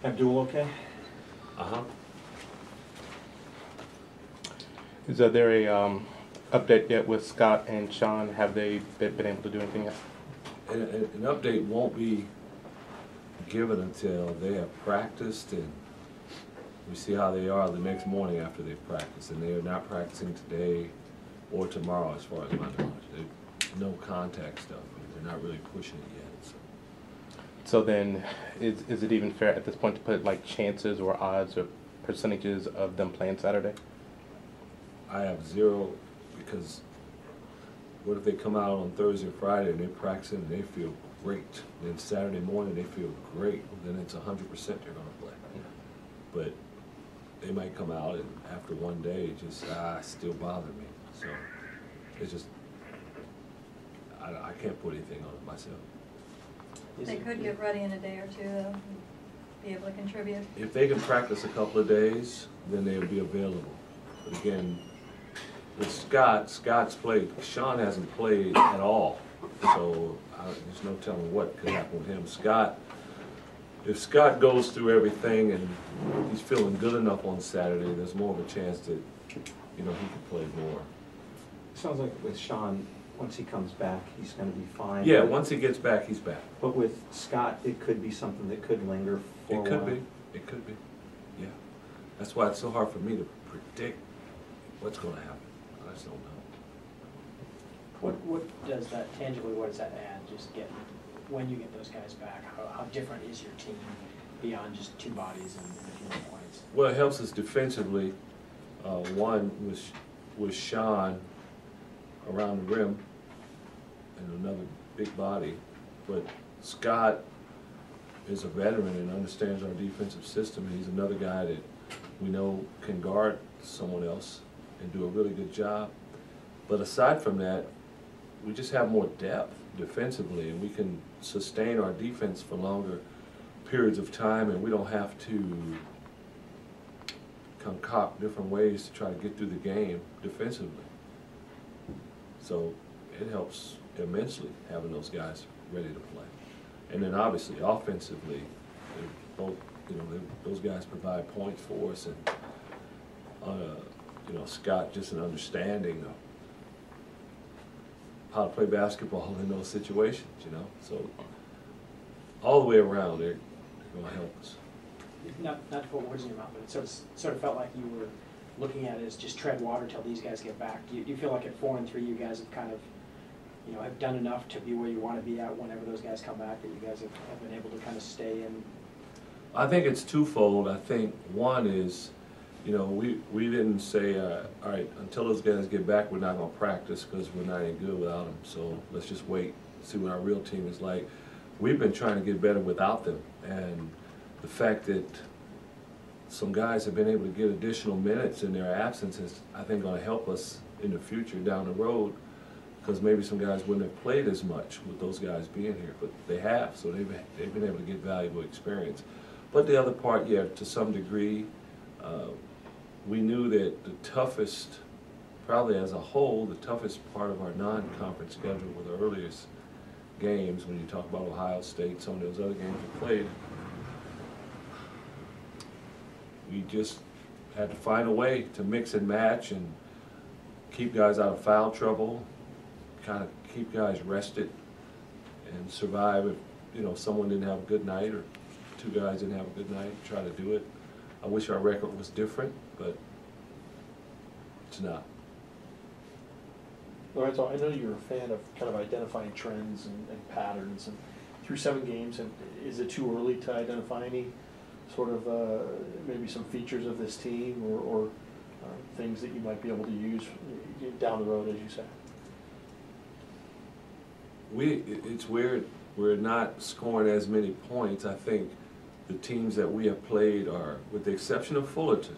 Abdul okay? Uh-huh. Is there a update yet with Scott and Sean? Have they been able to do anything yet? An update won't be given until they have practiced and we see how they are the next morning after they've practiced. And they are not practicing today or tomorrow as far as my knowledge. No contact stuff. They're not really pushing it yet. So then, is it even fair at this point to put like chances or odds or percentages of them playing Saturday? I have zero, because what if they come out on Thursday or Friday and they're practicing and they feel great? Then Saturday morning they feel great. Then it's 100% they're going to play. But they might come out and after one day just still bother me. So it's just I can't put anything on it myself. They could get ready in a day or two, though, and be able to contribute. If they can practice a couple of days, then they'll be available. But again, with Scott's played. Sean hasn't played at all, so there's no telling what could happen with him. If Scott goes through everything and he's feeling good enough on Saturday, there's more of a chance that he could play more. Sounds like with Sean, once he comes back, he's going to be fine. Yeah, once he gets back, he's back. But with Scott, it could be something that could linger for a while. It could be. It could be. Yeah. That's why it's so hard for me to predict what's going to happen. I just don't know. What does that tangibly? What does that add? Just when you get those guys back, how different is your team beyond just two bodies and a few points? Well, it helps us defensively. One was Sean around the rim and another big body, but Scott is a veteran and understands our defensive system, and he's another guy that we know can guard someone else and do a really good job. But aside from that, we just have more depth defensively, and we can sustain our defense for longer periods of time, and we don't have to concoct different ways to try to get through the game defensively. So it helps immensely having those guys ready to play. And then obviously offensively, both those guys provide points for us, and Scott just an understanding of how to play basketball in those situations, So all the way around, they're going to help us. Not to put words in your mouth, but it sort of felt like you were looking at it as just tread water till these guys get back. Do you feel like at 4-3 you guys have kind of, have done enough to be where you want to be at whenever those guys come back, that you guys have been able to kind of stay in? I think it's twofold. I think one is, we didn't say, all right, until those guys get back, we're not going to practice because we're not any good without them. So let's just wait, see what our real team is like. We've been trying to get better without them, and the fact that some guys have been able to get additional minutes in their absence is, I think, going to help us in the future down the road, because maybe some guys wouldn't have played as much with those guys being here, but they have, so they've been able to get valuable experience. But the other part, yeah, to some degree, we knew that the toughest, probably as a whole, the toughest part of our non-conference schedule were the earliest games. When you talk about Ohio State, some of those other games we played, we just had to find a way to mix and match and keep guys out of foul trouble, kind of keep guys rested, and survive if someone didn't have a good night or two guys didn't have a good night. Try to do it. I wish our record was different, but it's not. Lorenzo, I know you're a fan of kind of identifying trends and patterns, and through 7 games, and is it too early to identify any sort of maybe some features of this team or things that you might be able to use down the road, as you say? It's weird. We're not scoring as many points. I think the teams that we have played are, with the exception of Fullerton,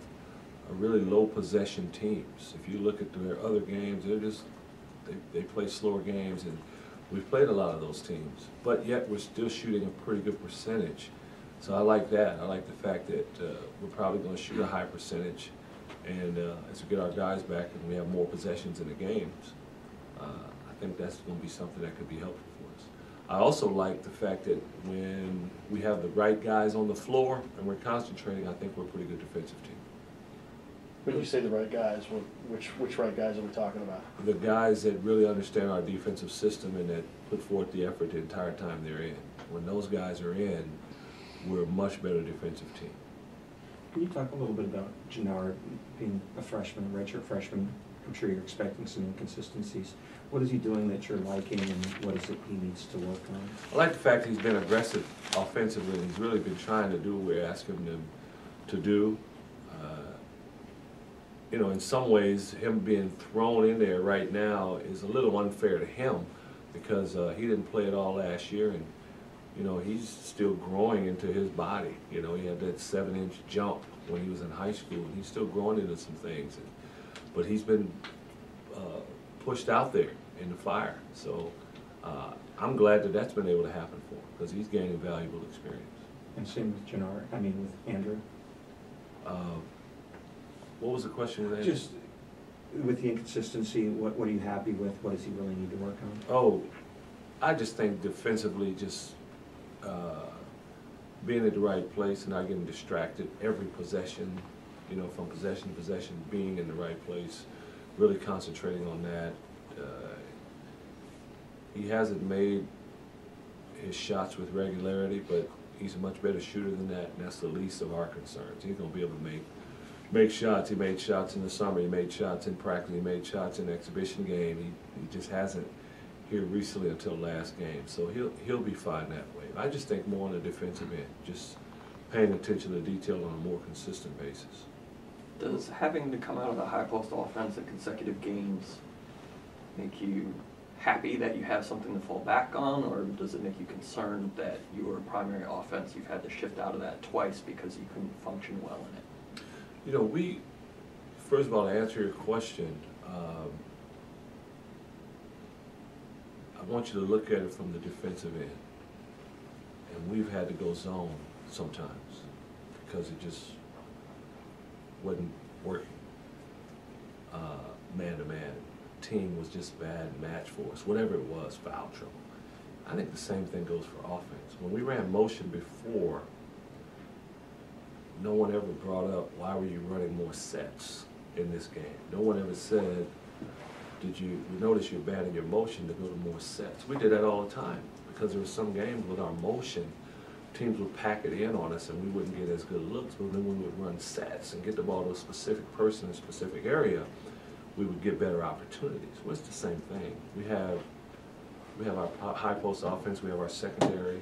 are really low possession teams. If you look at their other games, they play slower games, and we've played a lot of those teams. But yet we're still shooting a pretty good percentage. So I like that. I like the fact that we're probably going to shoot a high percentage, and as we get our guys back and we have more possessions in the games, I think that's going to be something that could be helpful for us. I also like the fact that when we have the right guys on the floor and we're concentrating, I think we're a pretty good defensive team. When you say the right guys, which right guys are we talking about? The guys that really understand our defensive system and that put forth the effort the entire time they're in. When those guys are in, we're a much better defensive team. Can you talk a little bit about Jannard being a freshman, a redshirt freshman? I'm sure you're expecting some inconsistencies. What is he doing that you're liking, and what is it he needs to work on? I like the fact he's been aggressive offensively, and he's really been trying to do what we're asking him to do. You know, in some ways, him being thrown in there right now is a little unfair to him because he didn't play at all last year, and you know, he's still growing into his body. You know, he had that 7-inch jump when he was in high school, and he's still growing into some things. But he's been pushed out there in the fire. So I'm glad that that's been able to happen for him because he's gaining valuable experience. And same with Jannard, I mean with Andrew? What was the question? Just with the inconsistency, what are you happy with? What does he really need to work on? Oh, I just think defensively, just being at the right place and not getting distracted every possession, you know, from possession to possession, being in the right place, really concentrating on that. He hasn't made his shots with regularity, but he's a much better shooter than that, and that's the least of our concerns. He's going to be able to make shots. He made shots in the summer. He made shots in practice. He made shots in the exhibition game. He just hasn't here recently until last game. So he'll be fine that way. I just think more on the defensive end, just paying attention to detail on a more consistent basis. Does having to come out of the high post offense in consecutive games make you happy that you have something to fall back on, or does it make you concerned that your primary offense, you've had to shift out of that twice because you couldn't function well in it? You know, first of all, to answer your question, I want you to look at it from the defensive end. And we've had to go zone sometimes because it just wasn't working. Man-to-man, team was just a bad match for us, whatever it was, foul trouble. I think the same thing goes for offense. When we ran motion before, no one ever brought up, why were you running more sets in this game? No one ever said, we notice you're banning your motion to go to more sets. We did that all the time because there were some games with our motion, teams would pack it in on us and we wouldn't get as good looks, but then we would run sets and get the ball to a specific person in a specific area, we would get better opportunities. Well, it's the same thing. We have our high post offense, we have our secondary,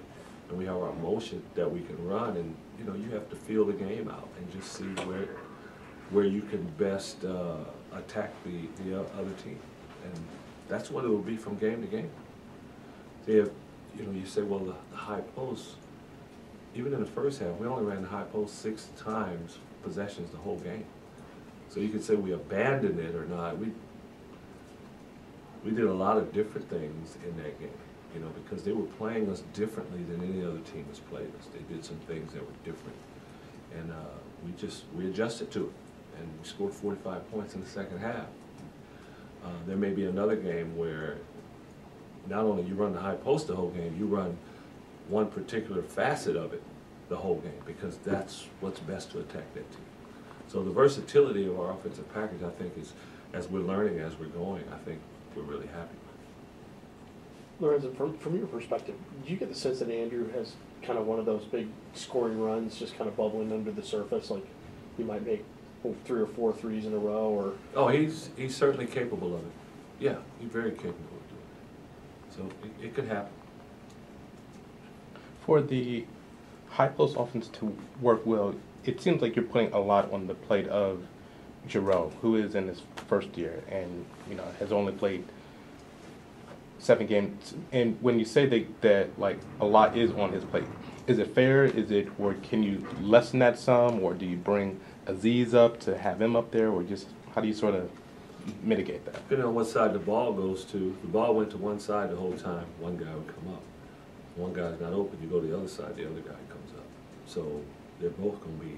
and we have our motion that we can run, and you know, you have to feel the game out and just see where you can best attack the other team, and that's what it will be from game to game. You know, you say, well, the high post, even in the first half, we only ran the high post 6 times possessions the whole game. So you could say we abandoned it or not. We did a lot of different things in that game, you know, because they were playing us differently than any other team has played us. They did some things that were different, and we adjusted to it, and we scored 45 points in the second half. There may be another game where not only you run the high post the whole game, you run one particular facet of it the whole game, because that's what's best to attack that team. So the versatility of our offensive package, I think, is, as we're learning, as we're going, I think we're really happy with it. Lorenzo, from your perspective, do you get the sense that Andrew has kind of one of those big scoring runs just kind of bubbling under the surface, like he might make 3 or 4 threes in a row, or? Oh, he's certainly capable of it. Yeah, he's very capable of doing it. So it could happen. For the high post offense to work well, it seems like you're putting a lot on the plate of Jarreau, who is in his first year and, you know, has only played 7 games. And when you say that like a lot is on his plate, is it fair? Is it, or can you lessen that some, or do you bring Aziz up to have him up there, or just how do you sort of mitigate that? Depending on what side the ball goes to, if the ball went to one side the whole time, one guy would come up. If one guy's not open, you go to the other side, the other guy comes up. So they're both going to be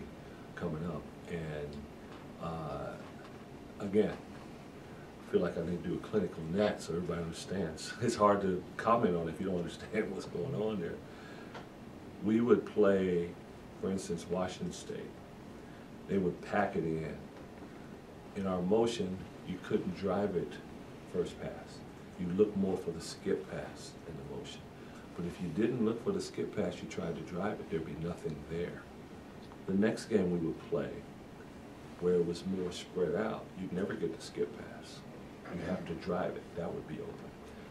coming up. And again, feel like I need to do a clinic on that so everybody understands. It's hard to comment on it if you don't understand what's going on there. We would play, for instance, Washington State. They would pack it in. In our motion, you couldn't drive it first pass. You look more for the skip pass in the motion. But if you didn't look for the skip pass, you tried to drive it, there'd be nothing there. The next game we would play, where it was more spread out, you'd never get the skip pass. You have to drive it, that would be open.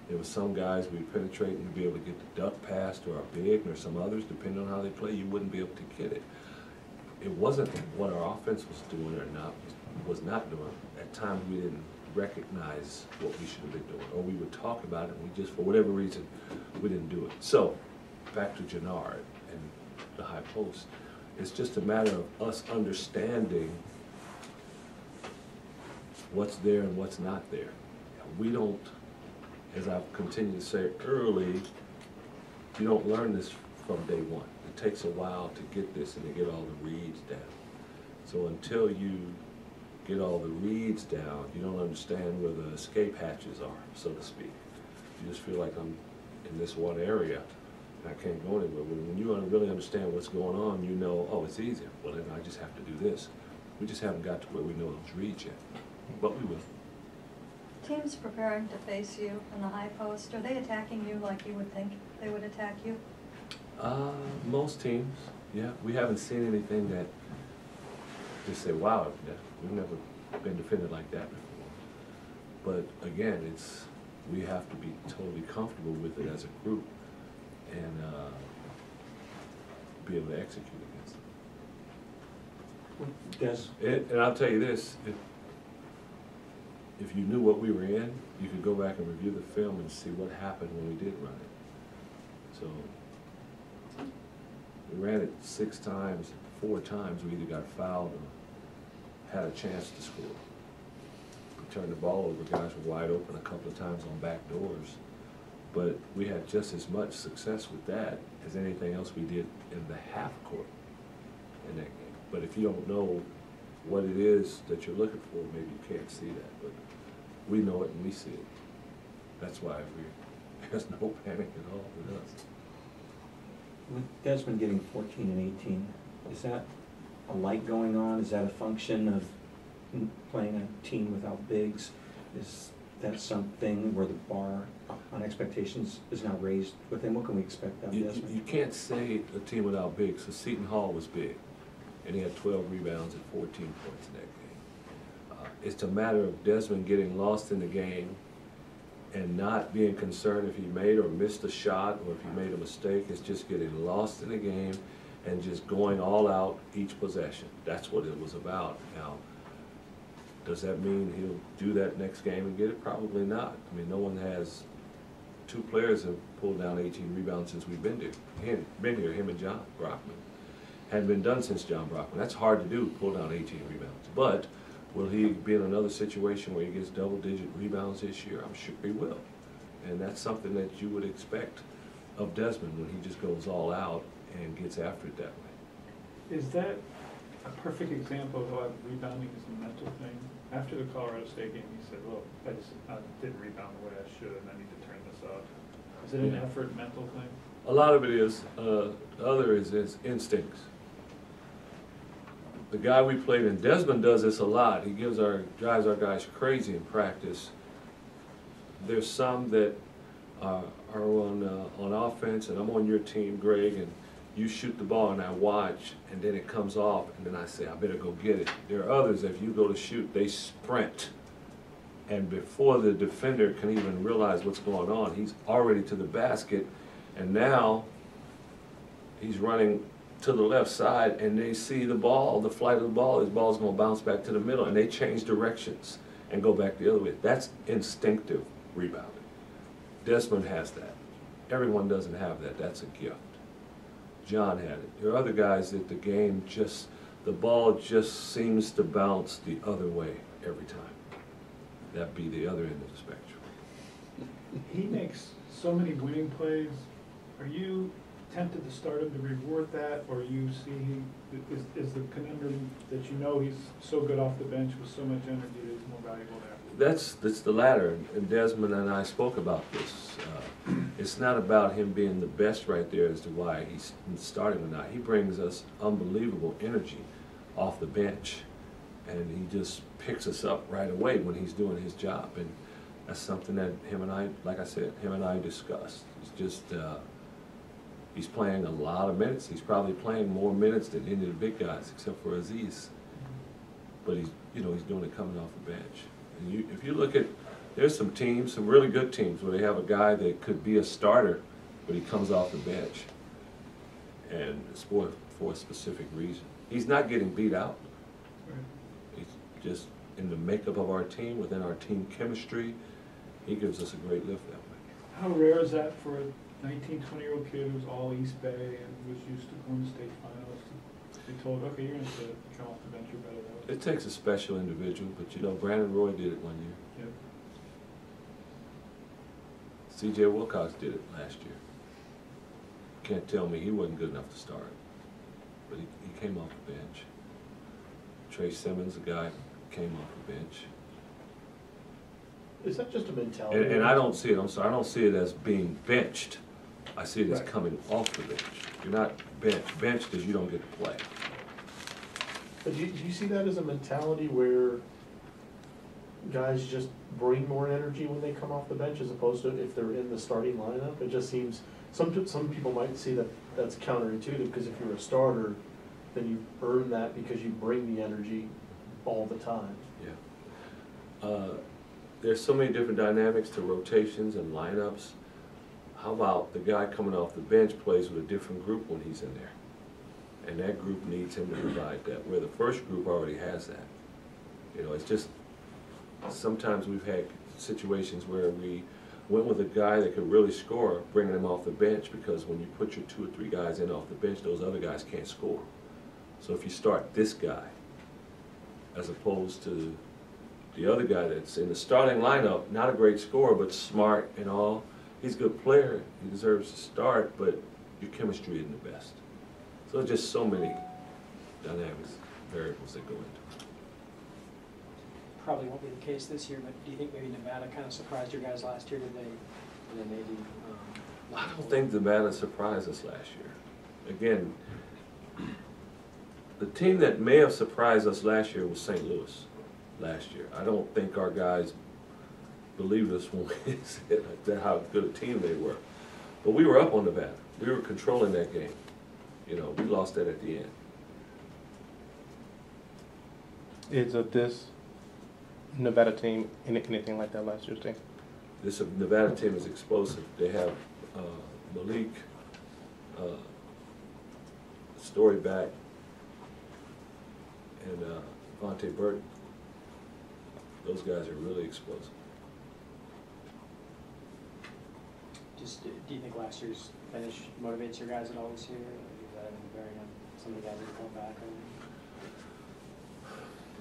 There were some guys we'd penetrate and you'd be able to get the duck pass to our big, or some others, depending on how they play, you wouldn't be able to get it. It wasn't what our offense was doing or was not doing. At times we didn't recognize what we should have been doing, or we would talk about it and we just, for whatever reason, we didn't do it. So, back to Jannard and the high post. It's just a matter of us understanding what's there and what's not there. We don't, as I've continued to say early, you don't learn this from day one. It takes a while to get this and to get all the reads down. So until you get all the reads down, you don't understand where the escape hatches are, so to speak. You just feel like I'm in this one area and I can't go anywhere. When you really understand what's going on, you know, oh, it's easier. Well, then I just have to do this. We just haven't got to where we know those reads yet, but we will. Teams preparing to face you in the high post, are they attacking you like you would think they would attack you? Most teams, yeah. We haven't seen anything that just say, wow, we've never been defended like that before. But again, we have to be totally comfortable with it as a group and be able to execute against it. Des? And I'll tell you this, if you knew what we were in, you could go back and review the film and see what happened when we did run it. So we ran it 6 times, 4 times we either got fouled or had a chance to score. We turned the ball over, guys were wide open a couple of times on back doors. But we had just as much success with that as anything else we did in the half court in that game. But if you don't know what it is that you're looking for, maybe you can't see that. But we know it and we see it. That's why there's no panic at all with us. With Desmond getting 14 and 18, is that a light going on? Is that a function of playing a team without bigs? Is that something where the bar on expectations is now raised with him? What can we expect out of Desmond? You can't say a team without bigs. So Seton Hall was big, and he had 12 rebounds and 14 points in that game. It's a matter of Desmond getting lost in the game and not being concerned if he made or missed a shot or if he made a mistake. It's just getting lost in the game and just going all out each possession. That's what it was about. Now, does that mean he'll do that next game and get it? Probably not. I mean, no one has, 2 players have pulled down 18 rebounds since we've been here, him and John Brockman. Hadn't been done since John Brockman. That's hard to do, pull down 18 rebounds. But will he be in another situation where he gets double-digit rebounds this year? I'm sure he will. And that's something that you would expect of Desmond when he just goes all out and gets after it that way. Is that a perfect example of how rebounding is a mental thing? After the Colorado State game, he said, look, I didn't rebound the way I should, and I need to turn this up. Is it an effort mental thing? A lot of it is. The other is instincts. The guy we played in, Desmond does this a lot. He drives our guys crazy in practice. There's some that are on offense, and I'm on your team, Greg, and you shoot the ball and I watch, and then it comes off, and then I say, I better go get it. There are others, if you go to shoot, they sprint. And before the defender can even realize what's going on, he's already to the basket, and now he's running to the left side, and they see the ball, the flight of the ball, his ball's gonna bounce back to the middle, and they change directions and go back the other way. That's instinctive rebounding. Desmond has that. Everyone doesn't have that. That's a gift. John had it. There are other guys that the ball just seems to bounce the other way every time. That'd be the other end of the spectrum. He makes so many winning plays. Are you tempted to start him to reward that, or you see is the conundrum that you know he's so good off the bench with so much energy that he's more valuable there? That's the latter, and Desmond and I spoke about this. It's not about him being the best right there as to why he's starting or not. He brings us unbelievable energy off the bench, and he just picks us up right away when he's doing his job. And that's something that him and I, like I said, him and I discussed. It's just, he's playing a lot of minutes. He's probably playing more minutes than any of the big guys, except for Aziz. But he's, you know, he's doing it coming off the bench. And if you look at, there's some teams, some really good teams, where they have a guy that could be a starter, but he comes off the bench, and it's for a specific reason. He's not getting beat out. He's just in the makeup of our team, within our team chemistry, he gives us a great lift that way. How rare is that for a 19, 20-year-old kid who's all East Bay and was used to going to state finals to be told, okay, you're going to come off the bench, you're better than us? It takes a special individual, but you know, Brandon Roy did it one year. Yep. C.J. Wilcox did it last year. Can't tell me he wasn't good enough to start, but he came off the bench. Trey Simmons, a guy, came off the bench. Is that just a mentality? And I don't see it, I'm sorry, I don't see it as being benched. I see it as Right. coming off the bench. You're not benched because you don't get to play. But do you see that as a mentality where guys just bring more energy when they come off the bench as opposed to if they're in the starting lineup? It just seems, some people might see that that's counterintuitive, because if you're a starter, then you earn that because you bring the energy all the time. Yeah. There's so many different dynamics to rotations and lineups. How about the guy coming off the bench plays with a different group when he's in there? And that group needs him to provide that, where the first group already has that. You know, it's just, sometimes we've had situations where we went with a guy that could really score, bringing him off the bench, because when you put your 2 or 3 guys in off the bench, those other guys can't score. So if you start this guy, as opposed to the other guy that's in the starting lineup, not a great scorer, but smart and all, he's a good player, he deserves to start, but your chemistry isn't the best. So there's just so many dynamics, variables that go into it. Probably won't be the case this year, but do you think maybe Nevada kind of surprised your guys last year? Did they maybe? I don't think Nevada surprised us last year. Again, the team that may have surprised us last year was St. Louis last year. I don't think our guys believed us when we said how good a team they were. But we were up on Nevada. We were controlling that game. You know, we lost that at the end. Is this Nevada team anything like that last year's team? This Nevada team is explosive. They have Malik, Story back, and Vontae Burton. Those guys are really explosive. Just, do you think last year's finish motivates your guys at all this year? Or is that any bearing on some of the guys that are coming back?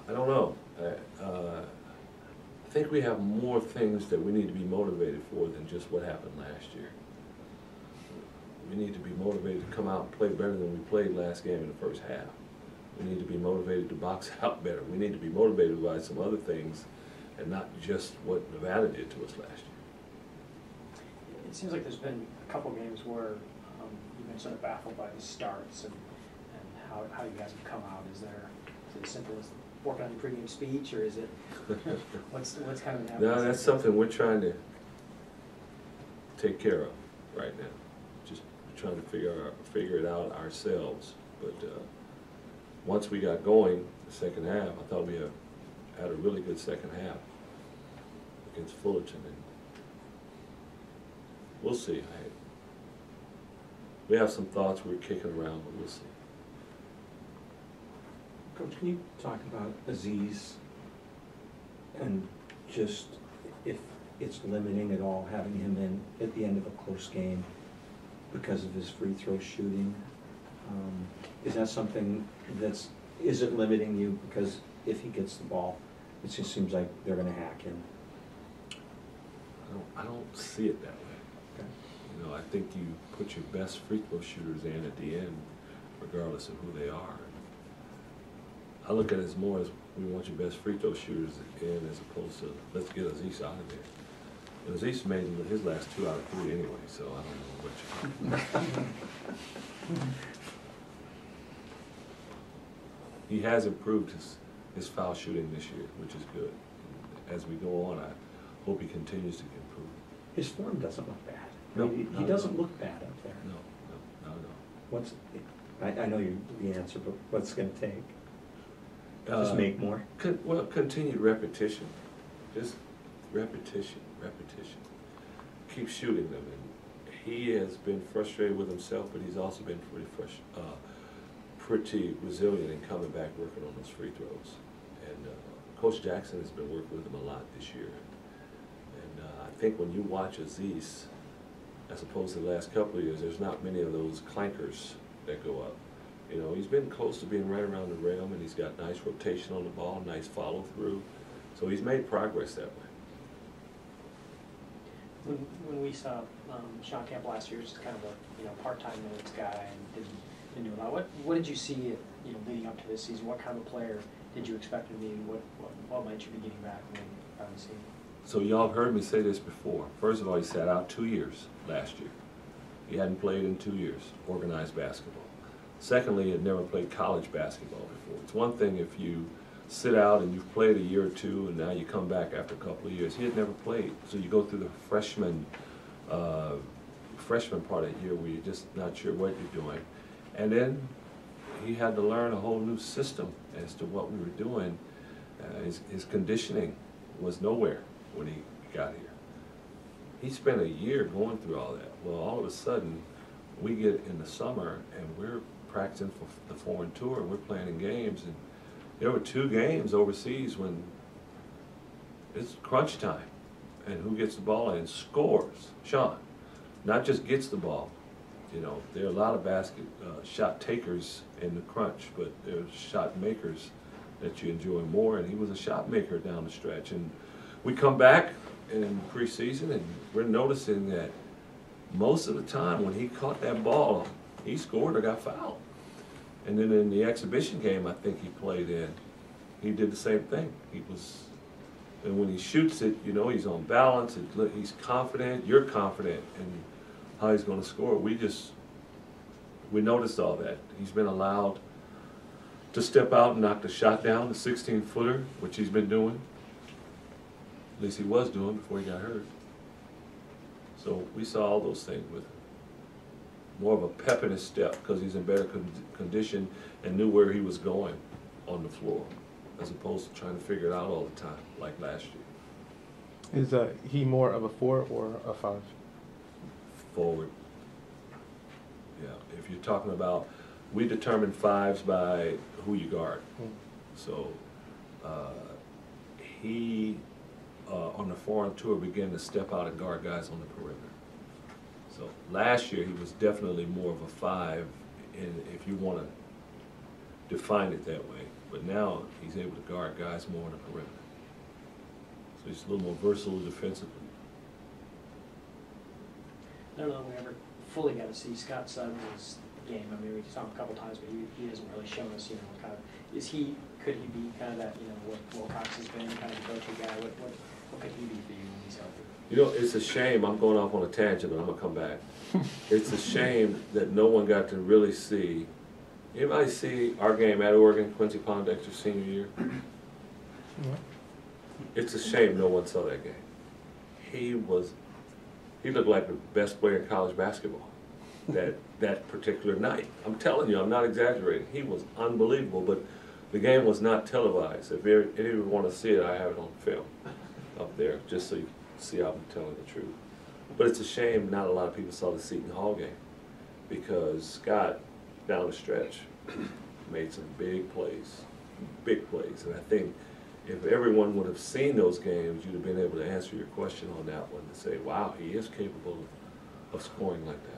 I don't know. I think we have more things that we need to be motivated for than just what happened last year. We need to be motivated to come out and play better than we played last game in the first half. We need to be motivated to box out better. We need to be motivated by some other things and not just what Nevada did to us last year. It seems like there's been a couple games where you've been sort of baffled by the starts and how you guys have come out. Is it as simple as working on your pregame speech, or is it, what's kind of happening? No, that's something we're trying to take care of right now. Just trying to figure it out ourselves. But once we got going the second half, I thought we had a really good second half against Fullerton, and we'll see. We have some thoughts we're kicking around, but we'll see. Coach, can you talk about Aziz and just if it's limiting at all having him in at the end of a close game because of his free throw shooting? Is that something is it limiting you? Because if he gets the ball, it just seems like they're going to hack him. I don't see it that way. Okay. You know, I think you put your best free throw shooters in at the end, regardless of who they are. I look at it as more as we want your best free throw shooters in as opposed to let's get Aziz out of there. And Aziz made his last 2 out of 3 anyway, so I don't know what you. He has improved his foul shooting this year, which is good. As we go on, I hope he continues to improve. His form doesn't look bad. I No, mean, he not doesn't at all. look bad up there. No, no, no. What's, I know the answer, but what's it gonna take? Just make more? Well, continued repetition, just repetition. Keep shooting them, and he has been frustrated with himself, but he's also been pretty resilient in coming back working on those free throws. And Coach Jackson has been working with him a lot this year. And I think when you watch Aziz, as opposed to the last couple of years, there's not many of those clankers that go up. You know, he's been close to being right around the rim, and he's got nice rotation on the ball, nice follow through. So he's made progress that way. When we saw Sean Camp last year, just kind of a part-time minutes guy and didn't do a lot. What did you see leading up to this season? What kind of player did you expect him to be? What might you be getting back when you finally see him? So y'all have heard me say this before. First of all, he sat out 2 years last year. He hadn't played in 2 years, organized basketball. Secondly, he had never played college basketball before. It's one thing if you sit out and you've played a year or two and now you come back after a couple of years. He had never played. So you go through the freshman part of the year where you're just not sure what you're doing. And then he had to learn a whole new system as to what we were doing. His conditioning was nowhere when he got here. He spent a year going through all that. Well, all of a sudden, we get in the summer and we're practicing for the foreign tour and we're playing in games. And there were 2 games overseas when it's crunch time. And who gets the ball and scores? Sean. Not just gets the ball. You know, there are a lot of shot takers in the crunch, but there's shot makers that you enjoy more, and he was a shot maker down the stretch. And we come back in preseason, and we're noticing that most of the time when he caught that ball, he scored or got fouled. And then in the exhibition game I think he played in, he did the same thing. And when he shoots it, you know, he's on balance, he's confident, you're confident in how he's going to score. We noticed all that. He's been allowed to step out and knock the shot down, the 16-footer, which he's been doing. At least he was doing before he got hurt. So we saw all those things with him. More of a pep in his step because he's in better condition and knew where he was going on the floor, as opposed to trying to figure it out all the time like last year. Is he more of a 4 or a 5? Forward. Yeah, if you're talking about, we determine 5s by who you guard. So he, on the foreign tour, began to step out and guard guys on the perimeter. So last year he was definitely more of a 5, if you want to define it that way. But now he's able to guard guys more on the perimeter. So he's a little more versatile defensively. I don't know if we ever fully got to see Scott Sutton's game. I mean, we saw him a couple times, but he hasn't really shown us, kind of, could he be kind of that, what Wilcox has been, kind of the go-to guy? What could he be for you when he's healthy? You know, it's a shame, I'm going off on a tangent, but I'm gonna come back. It's a shame that no one got to really see. Anybody see our game at Oregon, Quincy Pondexter's senior year? It's a shame no one saw that game. He looked like the best player in college basketball that particular night. I'm telling you, I'm not exaggerating. He was unbelievable, but the game was not televised. If any of you want to see it, I have it on film up there, just so you can see how I'm telling the truth. But it's a shame not a lot of people saw the Seton Hall game, because Scott, down the stretch, made some big plays. And I think if everyone would have seen those games, you'd have been able to answer your question on that one and say, wow, he is capable of scoring like that.